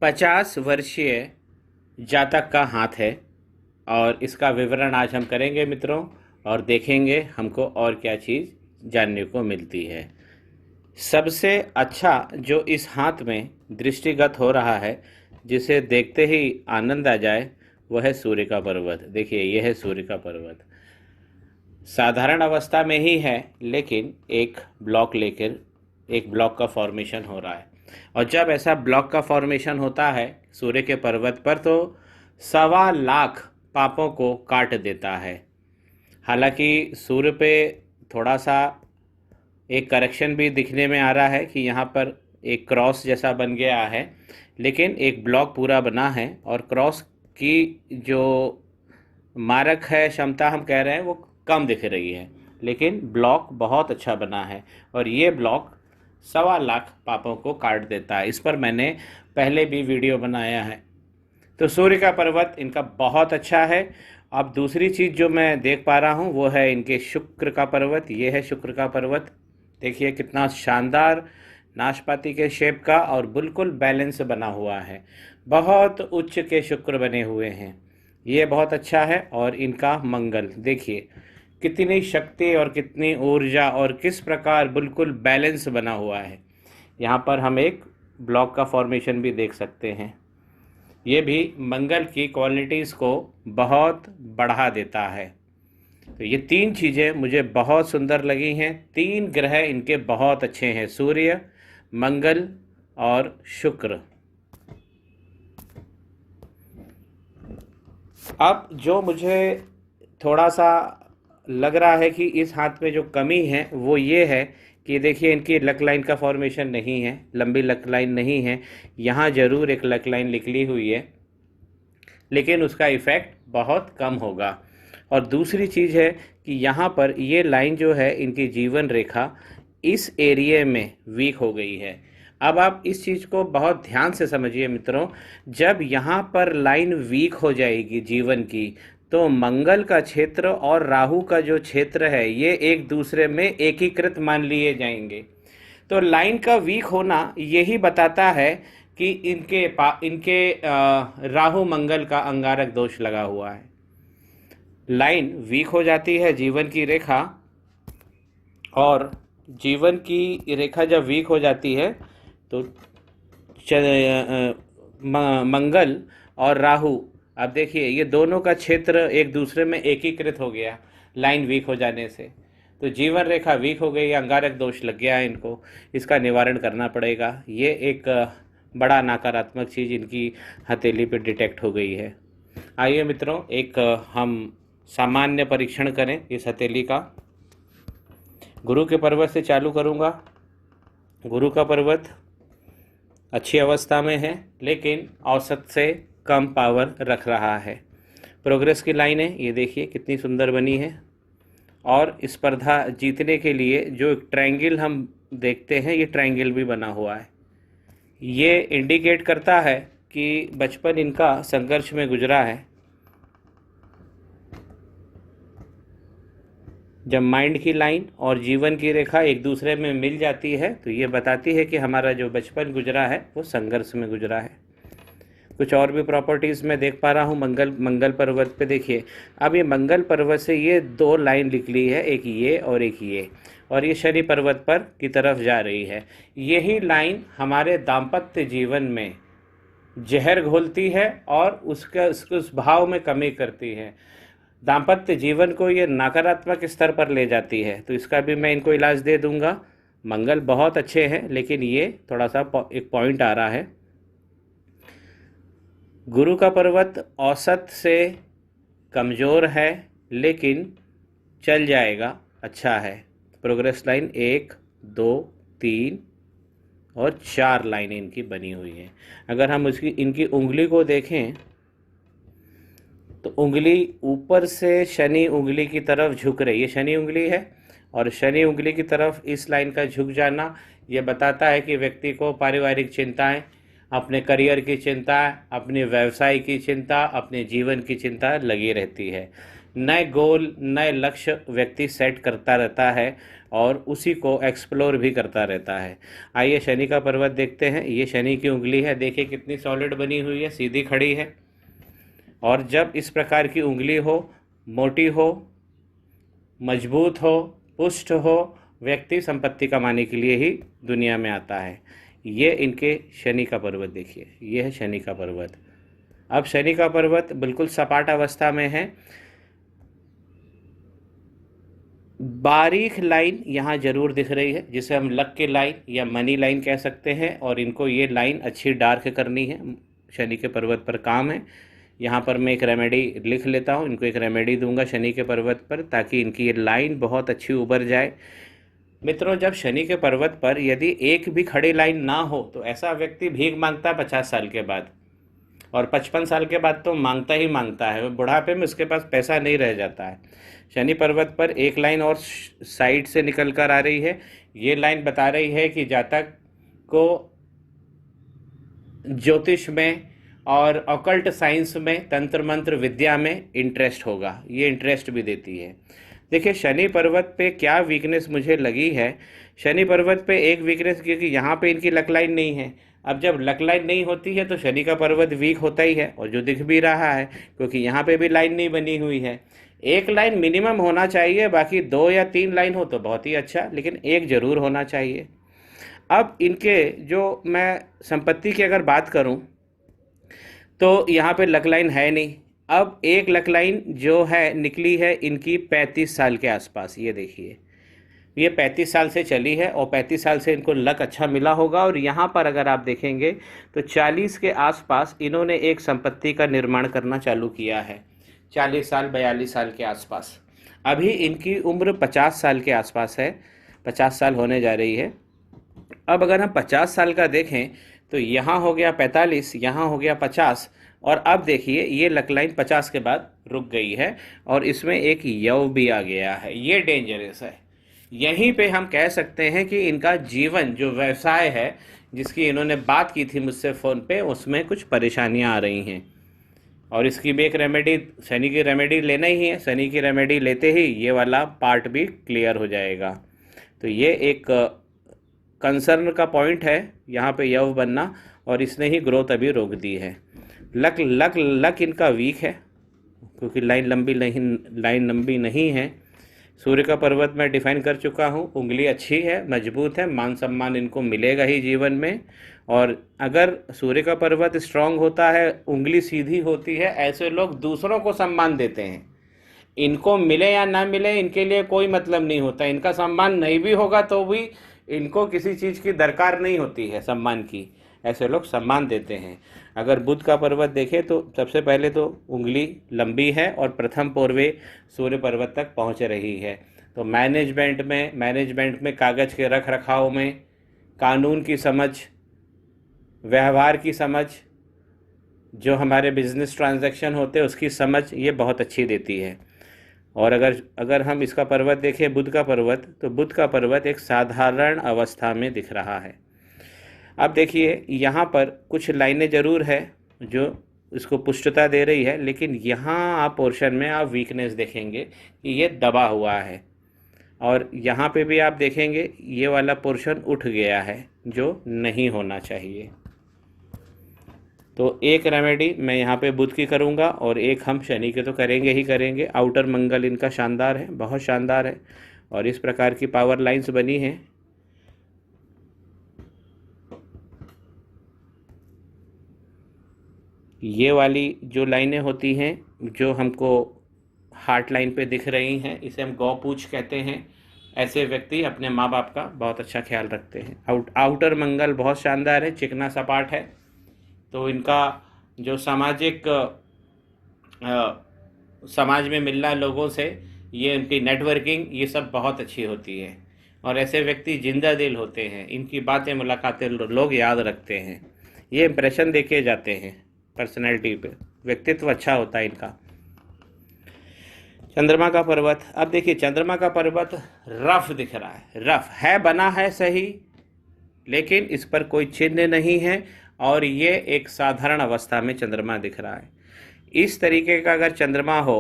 50 वर्षीय जातक का हाथ है और इसका विवरण आज हम करेंगे मित्रों, और देखेंगे हमको और क्या चीज़ जानने को मिलती है। सबसे अच्छा जो इस हाथ में दृष्टिगत हो रहा है, जिसे देखते ही आनंद आ जाए, वह है सूर्य का पर्वत। देखिए, यह है सूर्य का पर्वत। साधारण अवस्था में ही है, लेकिन एक ब्लॉक का फॉर्मेशन हो रहा है। और जब ऐसा ब्लॉक का फॉर्मेशन होता है सूर्य के पर्वत पर, तो 1.25 लाख पापों को काट देता है। हालांकि सूर्य पे थोड़ा सा एक करेक्शन भी दिखने में आ रहा है कि यहाँ पर एक क्रॉस जैसा बन गया है, लेकिन एक ब्लॉक पूरा बना है और क्रॉस की जो मारक है, क्षमता हम कह रहे हैं, वो कम दिख रही है, लेकिन ब्लॉक बहुत अच्छा बना है और ये ब्लॉक 1.25 लाख पापों को काट देता है। इस पर मैंने पहले भी वीडियो बनाया है। तो सूर्य का पर्वत इनका बहुत अच्छा है। अब दूसरी चीज़ जो मैं देख पा रहा हूँ वो है इनके शुक्र का पर्वत। ये है शुक्र का पर्वत। देखिए कितना शानदार नाशपाती के शेप का और बिल्कुल बैलेंस बना हुआ है। बहुत उच्च के शुक्र बने हुए हैं, ये बहुत अच्छा है। और इनका मंगल देखिए कितनी शक्ति और कितनी ऊर्जा और किस प्रकार बिल्कुल बैलेंस बना हुआ है। यहाँ पर हम एक ब्लॉक का फॉर्मेशन भी देख सकते हैं। ये भी मंगल की क्वालिटीज़ को बहुत बढ़ा देता है। तो ये 3 चीज़ें मुझे बहुत सुंदर लगी हैं। 3 ग्रह इनके बहुत अच्छे हैं, सूर्य, मंगल और शुक्र। अब जो मुझे थोड़ा सा लग रहा है कि इस हाथ में जो कमी है वो ये है कि देखिए इनकी लक लाइन का फॉर्मेशन नहीं है, लंबी लक लाइन नहीं है। यहाँ ज़रूर एक लक लाइन निकली हुई है, लेकिन उसका इफ़ेक्ट बहुत कम होगा। और दूसरी चीज़ है कि यहाँ पर ये लाइन जो है इनकी जीवन रेखा इस एरिए में वीक हो गई है। अब आप इस चीज़ को बहुत ध्यान से समझिए मित्रों। जब यहाँ पर लाइन वीक हो जाएगी जीवन की, तो मंगल का क्षेत्र और राहु का जो क्षेत्र है ये एक दूसरे में एकीकृत मान लिए जाएंगे। तो लाइन का वीक होना यही बताता है कि इनके राहु मंगल का अंगारक दोष लगा हुआ है। लाइन वीक हो जाती है जीवन की रेखा, और जीवन की रेखा जब वीक हो जाती है तो मंगल और राहु, अब देखिए ये दोनों का क्षेत्र एक दूसरे में एकीकृत हो गया लाइन वीक हो जाने से। तो जीवन रेखा वीक हो गई, अंगारक दोष लग गया है इनको। इसका निवारण करना पड़ेगा। ये एक बड़ा नकारात्मक चीज़ इनकी हथेली पे डिटेक्ट हो गई है। आइए मित्रों, एक हम सामान्य परीक्षण करें इस हथेली का। गुरु के पर्वत से चालू करूँगा। गुरु का पर्वत अच्छी अवस्था में है, लेकिन औसत से कम पावर रख रहा है। प्रोग्रेस की लाइनें ये देखिए कितनी सुंदर बनी है। और स्पर्धा जीतने के लिए जो एक ट्रायंगल हम देखते हैं, ये ट्रायंगल भी बना हुआ है। ये इंडिकेट करता है कि बचपन इनका संघर्ष में गुजरा है। जब माइंड की लाइन और जीवन की रेखा एक दूसरे में मिल जाती है तो ये बताती है कि हमारा जो बचपन गुजरा है वो संघर्ष में गुजरा है। कुछ और भी प्रॉपर्टीज़ मैं देख पा रहा हूँ मंगल पर्वत पे। देखिए अब ये मंगल पर्वत से ये 2 लाइन निकली है, एक ये और एक ये, और ये शनि पर्वत पर की तरफ जा रही है। यही लाइन हमारे दाम्पत्य जीवन में जहर घोलती है और उस भाव में कमी करती है। दाम्पत्य जीवन को ये नकारात्मक स्तर पर ले जाती है। तो इसका भी मैं इनको इलाज दे दूंगा। मंगल बहुत अच्छे हैं, लेकिन ये थोड़ा सा एक पॉइंट आ रहा है। गुरु का पर्वत औसत से कमज़ोर है, लेकिन चल जाएगा, अच्छा है। प्रोग्रेस लाइन 1 2 3 और 4 लाइनें इनकी बनी हुई हैं। अगर हम इनकी उंगली को देखें तो उंगली ऊपर से शनि उंगली की तरफ झुक रही है। शनि उंगली है और शनि उंगली की तरफ इस लाइन का झुक जाना ये बताता है कि व्यक्ति को पारिवारिक चिंताएं, अपने करियर की चिंता, अपने व्यवसाय की चिंता, अपने जीवन की चिंता लगी रहती है। नए गोल, नए लक्ष्य व्यक्ति सेट करता रहता है और उसी को एक्सप्लोर भी करता रहता है। आइए शनि का पर्वत देखते हैं। ये शनि की उंगली है, देखिए कितनी सॉलिड बनी हुई है, सीधी खड़ी है। और जब इस प्रकार की उंगली हो, मोटी हो, मजबूत हो, पुष्ट हो, व्यक्ति संपत्ति कमाने के लिए ही दुनिया में आता है। ये इनके शनि का पर्वत देखिए, ये है शनि का पर्वत। अब शनि का पर्वत बिल्कुल सपाट अवस्था में है। बारीक लाइन यहाँ जरूर दिख रही है, जिसे हम लक की लाइन या मनी लाइन कह सकते हैं, और इनको ये लाइन अच्छी डार्क करनी है। शनि के पर्वत पर काम है। यहाँ पर मैं एक रेमेडी लिख लेता हूँ, इनको एक रेमेडी दूंगा शनि के पर्वत पर, ताकि इनकी ये लाइन बहुत अच्छी उभर जाए। मित्रों, जब शनि के पर्वत पर यदि एक भी खड़ी लाइन ना हो तो ऐसा व्यक्ति भीख मांगता है 50 साल के बाद, और 55 साल के बाद तो मांगता ही मांगता है। बुढ़ापे में उसके पास पैसा नहीं रह जाता है। शनि पर्वत पर एक लाइन और साइड से निकल कर आ रही है। ये लाइन बता रही है कि जातक को ज्योतिष में और ऑकल्ट साइंस में, तंत्र मंत्र विद्या में इंटरेस्ट होगा। ये इंटरेस्ट भी देती है। देखिए शनि पर्वत पे क्या वीकनेस मुझे लगी है। शनि पर्वत पे एक वीकनेस, क्योंकि यहाँ पे इनकी लक लाइन नहीं है। अब जब लक लाइन नहीं होती है तो शनि का पर्वत वीक होता ही है, और जो दिख भी रहा है, क्योंकि यहाँ पे भी लाइन नहीं बनी हुई है। एक लाइन मिनिमम होना चाहिए, बाकी 2 या 3 लाइन हो तो बहुत ही अच्छा, लेकिन एक जरूर होना चाहिए। अब इनके जो मैं संपत्ति की अगर बात करूं तो यहाँ पे लक लाइन है नहीं। अब एक लक लाइन जो है निकली है इनकी 35 साल के आसपास। ये देखिए, ये 35 साल से चली है और 35 साल से इनको लक अच्छा मिला होगा। और यहाँ पर अगर आप देखेंगे तो 40 के आसपास इन्होंने एक संपत्ति का निर्माण करना चालू किया है। 40 साल 42 साल के आसपास। अभी इनकी उम्र 50 साल के आसपास है, 50 साल होने जा रही है। अब अगर हम 50 साल का देखें तो यहाँ हो गया 45, यहाँ हो गया 50, और अब देखिए ये लक लाइन 50 के बाद रुक गई है और इसमें एक यव भी आ गया है। ये डेंजरस है। यहीं पे हम कह सकते हैं कि इनका जीवन जो व्यवसाय है, जिसकी इन्होंने बात की थी मुझसे फ़ोन पे, उसमें कुछ परेशानियां आ रही हैं। और इसकी भी एक रेमेडी, शनि की रेमेडी लेना ही है। शनि की रेमेडी लेते ही ये वाला पार्ट भी क्लियर हो जाएगा। तो ये एक कंसर्न का पॉइंट है यहाँ पे यव बनना, और इसने ही ग्रोथ अभी रोक दी है। लक लक लक इनका वीक है, क्योंकि लाइन लंबी नहीं है। सूर्य का पर्वत मैं डिफाइन कर चुका हूँ। उंगली अच्छी है, मजबूत है, मान सम्मान इनको मिलेगा ही जीवन में। और अगर सूर्य का पर्वत स्ट्रांग होता है, उंगली सीधी होती है, ऐसे लोग दूसरों को सम्मान देते हैं। इनको मिले या ना मिले इनके लिए कोई मतलब नहीं होता। इनका सम्मान नहीं भी होगा तो भी इनको किसी चीज़ की दरकार नहीं होती है सम्मान की। ऐसे लोग सम्मान देते हैं। अगर बुध का पर्वत देखें तो सबसे पहले तो उंगली लंबी है और प्रथम पूर्वे सूर्य पर्वत तक पहुंच रही है। तो मैनेजमेंट में कागज़ के रख रखाव में, कानून की समझ, व्यवहार की समझ, जो हमारे बिजनेस ट्रांजैक्शन होते हैं उसकी समझ, ये बहुत अच्छी देती है। और अगर हम इसका पर्वत देखें, बुध का पर्वत, तो बुध का पर्वत एक साधारण अवस्था में दिख रहा है। अब देखिए यहाँ पर कुछ लाइनें ज़रूर है जो इसको पुष्टता दे रही है, लेकिन यहाँ आप पोर्शन में आप वीकनेस देखेंगे कि ये दबा हुआ है। और यहाँ पे भी आप देखेंगे ये वाला पोर्शन उठ गया है, जो नहीं होना चाहिए। तो एक रेमेडी मैं यहाँ पे बुध की करूँगा और एक हम शनि के तो करेंगे ही करेंगे। आउटर मंगल इनका शानदार है, बहुत शानदार है, और इस प्रकार की पावर लाइंस बनी हैं। ये वाली जो लाइनें होती हैं जो हमको हार्ट लाइन पे दिख रही हैं, इसे हम गौ पूछ कहते हैं। ऐसे व्यक्ति अपने माँ बाप का बहुत अच्छा ख्याल रखते हैं। आउटर मंगल बहुत शानदार है, चिकना सपाट है। तो इनका जो समाज में मिलना लोगों से, ये उनकी नेटवर्किंग, ये सब बहुत अच्छी होती है। और ऐसे व्यक्ति जिंदा दिल होते हैं, इनकी बातें मुलाकातें लोग याद रखते हैं। ये इंप्रेशन देके जाते हैं पर्सनैलिटी पे, व्यक्तित्व अच्छा होता है इनका। चंद्रमा का पर्वत, अब देखिए चंद्रमा का पर्वत रफ दिख रहा है। रफ है, बना है सही, लेकिन इस पर कोई चिन्ह नहीं है, और ये एक साधारण अवस्था में चंद्रमा दिख रहा है। इस तरीके का अगर चंद्रमा हो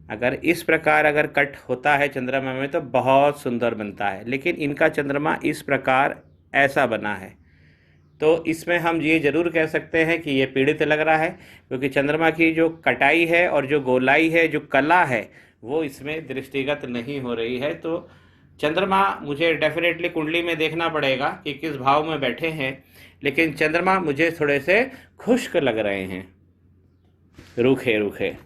अगर इस प्रकार अगर कट होता है चंद्रमा में तो बहुत सुंदर बनता है, लेकिन इनका चंद्रमा इस प्रकार ऐसा बना है। तो इसमें हम ये ज़रूर कह सकते हैं कि ये पीड़ित लग रहा है, क्योंकि चंद्रमा की जो कटाई है और जो गोलाई है, जो कला है, वो इसमें दृष्टिगत नहीं हो रही है। तो चंद्रमा मुझे डेफिनेटली कुंडली में देखना पड़ेगा कि किस भाव में बैठे हैं, लेकिन चंद्रमा मुझे थोड़े से खुश्क लग रहे हैं, रूखे रूखे।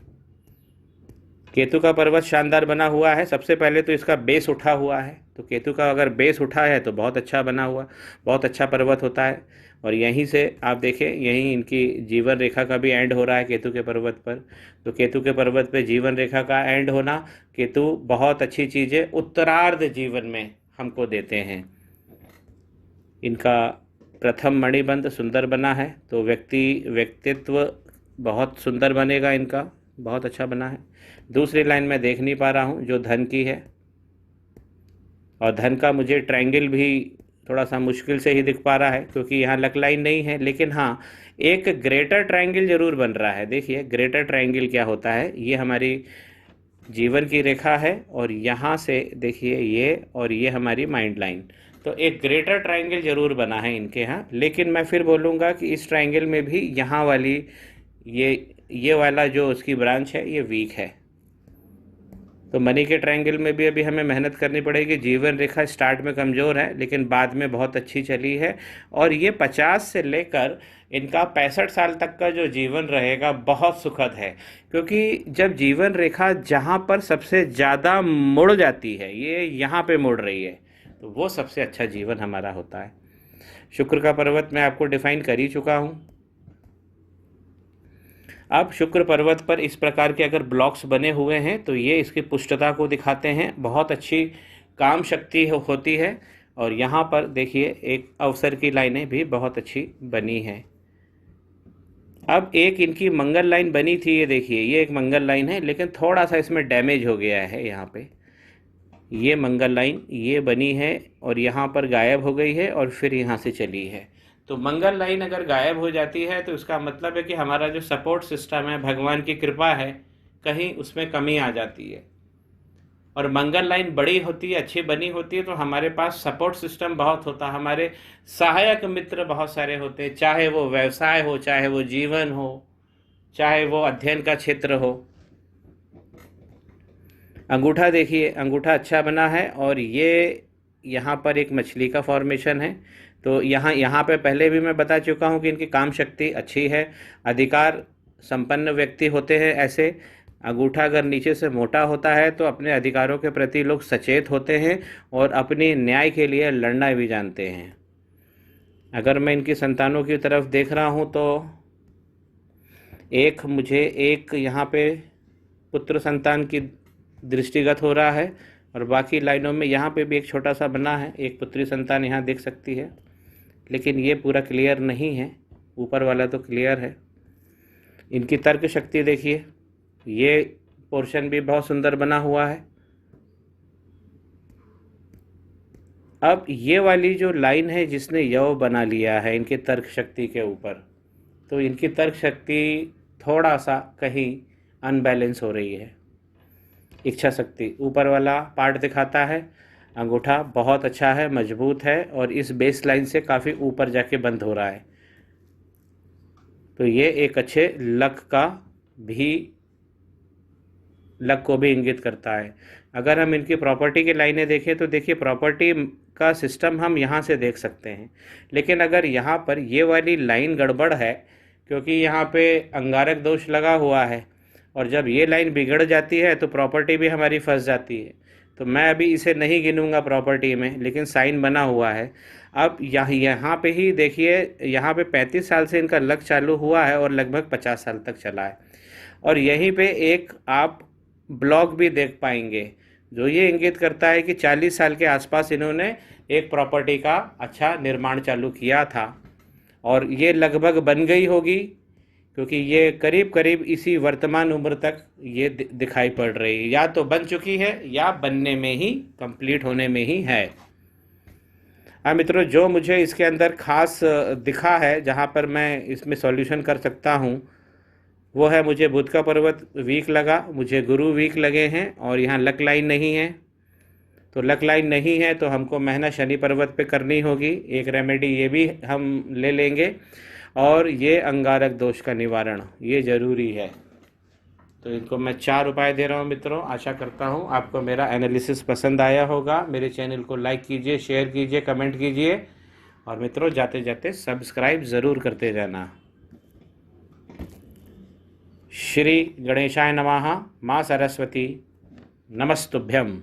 केतु का पर्वत शानदार बना हुआ है। सबसे पहले तो इसका बेस उठा हुआ है, तो केतु का अगर बेस उठा है तो बहुत अच्छा बना हुआ, बहुत अच्छा पर्वत होता है। और यहीं से आप देखें, यहीं इनकी जीवन रेखा का भी एंड हो रहा है केतु के पर्वत पर। तो केतु के पर्वत पे जीवन रेखा का एंड होना, केतु बहुत अच्छी चीज़ें उत्तरार्ध जीवन में हमको देते हैं। इनका प्रथम मणिबंध सुंदर बना है, तो व्यक्तित्व बहुत सुंदर बनेगा, इनका बहुत अच्छा बना है। दूसरी लाइन में देख नहीं पा रहा हूँ जो धन की है, और धन का मुझे ट्रायंगल भी थोड़ा सा मुश्किल से ही दिख पा रहा है, क्योंकि यहाँ लक लाइन नहीं है। लेकिन हाँ, एक ग्रेटर ट्रायंगल जरूर बन रहा है। देखिए ग्रेटर ट्रायंगल क्या होता है, ये हमारी जीवन की रेखा है, और यहाँ से देखिए ये, और ये हमारी माइंड लाइन। तो एक ग्रेटर ट्रायंगल जरूर बना है इनके यहाँ। लेकिन मैं फिर बोलूँगा कि इस ट्रायंगल में भी यहाँ वाली ये वाला जो उसकी ब्रांच है ये वीक है। तो मनी के ट्रायंगल में भी अभी हमें मेहनत करनी पड़ेगी। जीवन रेखा स्टार्ट में कमज़ोर है, लेकिन बाद में बहुत अच्छी चली है, और ये 50 से लेकर इनका 65 साल तक का जो जीवन रहेगा बहुत सुखद है। क्योंकि जब जीवन रेखा जहाँ पर सबसे ज़्यादा मुड़ जाती है, ये यहाँ पे मुड़ रही है, तो वो सबसे अच्छा जीवन हमारा होता है। शुक्र का पर्वत मैं आपको डिफाइन कर ही चुका हूँ। अब शुक्र पर्वत पर इस प्रकार के अगर ब्लॉक्स बने हुए हैं तो ये इसकी पुष्टता को दिखाते हैं, बहुत अच्छी काम शक्ति होती है। और यहाँ पर देखिए एक अवसर की लाइनें भी बहुत अच्छी बनी हैं। अब एक इनकी मंगल लाइन बनी थी, ये देखिए ये एक मंगल लाइन है, लेकिन थोड़ा सा इसमें डैमेज हो गया है। यहाँ पे ये मंगल लाइन ये बनी है और यहाँ पर गायब हो गई है और फिर यहाँ से चली है। तो मंगल लाइन अगर गायब हो जाती है तो इसका मतलब है कि हमारा जो सपोर्ट सिस्टम है, भगवान की कृपा है, कहीं उसमें कमी आ जाती है। और मंगल लाइन बड़ी होती है, अच्छी बनी होती है, तो हमारे पास सपोर्ट सिस्टम बहुत होता है, हमारे सहायक मित्र बहुत सारे होते हैं, चाहे वो व्यवसाय हो, चाहे वो जीवन हो, चाहे वो अध्ययन का क्षेत्र हो। अंगूठा देखिए, अंगूठा अच्छा बना है, और ये यहाँ पर एक मछली का फॉर्मेशन है। तो यहाँ पे पहले भी मैं बता चुका हूँ कि इनकी काम शक्ति अच्छी है, अधिकार संपन्न व्यक्ति होते हैं ऐसे। अंगूठा अगर नीचे से मोटा होता है तो अपने अधिकारों के प्रति लोग सचेत होते हैं और अपनी न्याय के लिए लड़ना भी जानते हैं। अगर मैं इनकी संतानों की तरफ देख रहा हूँ तो मुझे एक यहाँ पे पुत्र संतान की दृष्टिगत हो रहा है, और बाकी लाइनों में यहाँ पे भी एक छोटा सा बना है, एक पुत्री संतान यहाँ दिख सकती है, लेकिन ये पूरा क्लियर नहीं है, ऊपर वाला तो क्लियर है। इनकी तर्क शक्ति देखिए, ये पोर्शन भी बहुत सुंदर बना हुआ है। अब ये वाली जो लाइन है जिसने यव बना लिया है इनके तर्क शक्ति के ऊपर, तो इनकी तर्क शक्ति थोड़ा सा कहीं अनबैलेंस हो रही है। इच्छा शक्ति ऊपर वाला पार्ट दिखाता है, अंगूठा बहुत अच्छा है, मजबूत है, और इस बेस लाइन से काफ़ी ऊपर जाके बंद हो रहा है। तो ये एक अच्छे लक को भी इंगित करता है। अगर हम इनकी प्रॉपर्टी की लाइनें देखें तो देखिए प्रॉपर्टी का सिस्टम हम यहाँ से देख सकते हैं, लेकिन अगर यहाँ पर ये वाली लाइन गड़बड़ है, क्योंकि यहाँ पे अंगारक दोष लगा हुआ है, और जब ये लाइन बिगड़ जाती है तो प्रॉपर्टी भी हमारी फंस जाती है। तो मैं अभी इसे नहीं गिनूंगा प्रॉपर्टी में, लेकिन साइन बना हुआ है। अब यहाँ पे ही देखिए, यहाँ पे 35 साल से इनका लक चालू हुआ है और लगभग 50 साल तक चला है। और यहीं पे एक आप ब्लॉक भी देख पाएंगे जो ये इंगित करता है कि 40 साल के आसपास इन्होंने एक प्रॉपर्टी का अच्छा निर्माण चालू किया था, और ये लगभग बन गई होगी, क्योंकि ये करीब करीब इसी वर्तमान उम्र तक ये दिखाई पड़ रही है, या तो बन चुकी है या बनने में ही, कंप्लीट होने में ही है। हाँ मित्रों, जो मुझे इसके अंदर खास दिखा है, जहाँ पर मैं इसमें सॉल्यूशन कर सकता हूँ, वो है मुझे बुध का पर्वत वीक लगा, मुझे गुरु वीक लगे हैं और यहाँ लक लाइन नहीं है। तो लक लाइन नहीं है तो हमको मेहनत शनि पर्वत पे करनी होगी। एक रेमेडी ये भी हम ले लेंगे, और ये अंगारक दोष का निवारण ये ज़रूरी है। तो इनको मैं 4 उपाय दे रहा हूँ मित्रों। आशा करता हूँ आपको मेरा एनालिसिस पसंद आया होगा। मेरे चैनल को लाइक कीजिए, शेयर कीजिए, कमेंट कीजिए, और मित्रों जाते जाते सब्सक्राइब ज़रूर करते जाना। श्री गणेशाय नमः। माँ सरस्वती नमस्तुभ्यम।